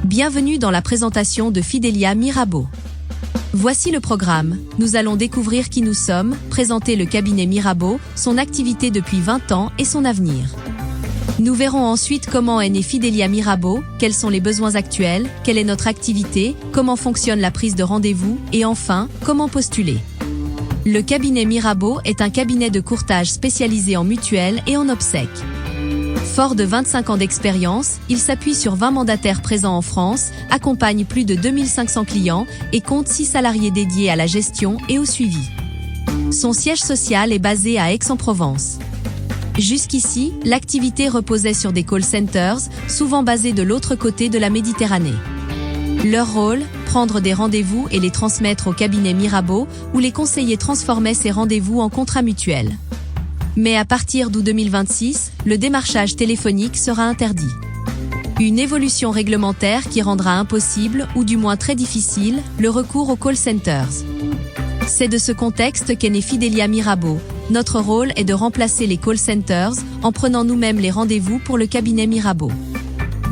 Bienvenue dans la présentation de Fidelia Mirabeau. Voici le programme. Nous allons découvrir qui nous sommes, présenter le cabinet Mirabeau, son activité depuis 20 ans et son avenir. Nous verrons ensuite comment est née Fidelia Mirabeau, quels sont les besoins actuels, quelle est notre activité, comment fonctionne la prise de rendez-vous et enfin, comment postuler. Le cabinet Mirabeau est un cabinet de courtage spécialisé en mutuelles et en obsèques. Fort de 25 ans d'expérience, il s'appuie sur 20 mandataires présents en France, accompagne plus de 2500 clients et compte 6 salariés dédiés à la gestion et au suivi. Son siège social est basé à Aix-en-Provence. Jusqu'ici, l'activité reposait sur des call centers, souvent basés de l'autre côté de la Méditerranée. Leur rôle, prendre des rendez-vous et les transmettre au cabinet Mirabeau, où les conseillers transformaient ces rendez-vous en contrats mutuels. Mais à partir d'août 2026, le démarchage téléphonique sera interdit. Une évolution réglementaire qui rendra impossible, ou du moins très difficile, le recours aux call centers. C'est de ce contexte qu'est née Fidelia Mirabeau. Notre rôle est de remplacer les call centers, en prenant nous-mêmes les rendez-vous pour le cabinet Mirabeau.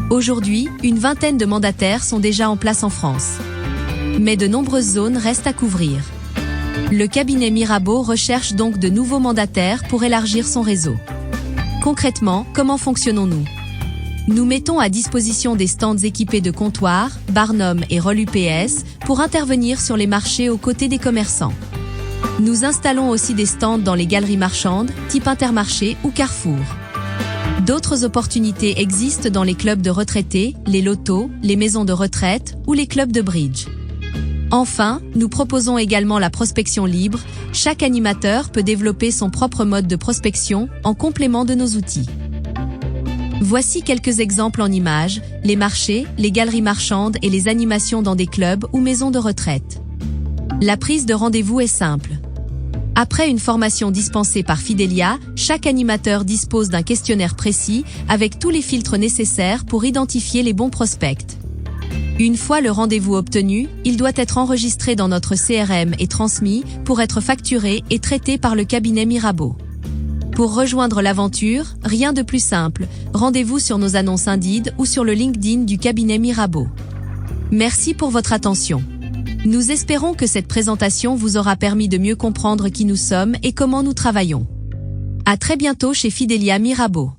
Aujourd'hui, une vingtaine de mandataires sont déjà en place en France. Mais de nombreuses zones restent à couvrir. Le cabinet Mirabeau recherche donc de nouveaux mandataires pour élargir son réseau. Concrètement, comment fonctionnons-nous ? Nous mettons à disposition des stands équipés de comptoirs, Barnum et rôle UPS pour intervenir sur les marchés aux côtés des commerçants. Nous installons aussi des stands dans les galeries marchandes, type Intermarché ou Carrefour. D'autres opportunités existent dans les clubs de retraités, les lotos, les maisons de retraite ou les clubs de bridge. Enfin, nous proposons également la prospection libre. Chaque animateur peut développer son propre mode de prospection en complément de nos outils. Voici quelques exemples en images, les marchés, les galeries marchandes et les animations dans des clubs ou maisons de retraite. La prise de rendez-vous est simple. Après une formation dispensée par Fidelia, chaque animateur dispose d'un questionnaire précis avec tous les filtres nécessaires pour identifier les bons prospects. Une fois le rendez-vous obtenu, il doit être enregistré dans notre CRM et transmis pour être facturé et traité par le cabinet Mirabeau. Pour rejoindre l'aventure, rien de plus simple, rendez-vous sur nos annonces Indeed ou sur le LinkedIn du cabinet Mirabeau. Merci pour votre attention. Nous espérons que cette présentation vous aura permis de mieux comprendre qui nous sommes et comment nous travaillons. À très bientôt chez Fidelia Mirabeau.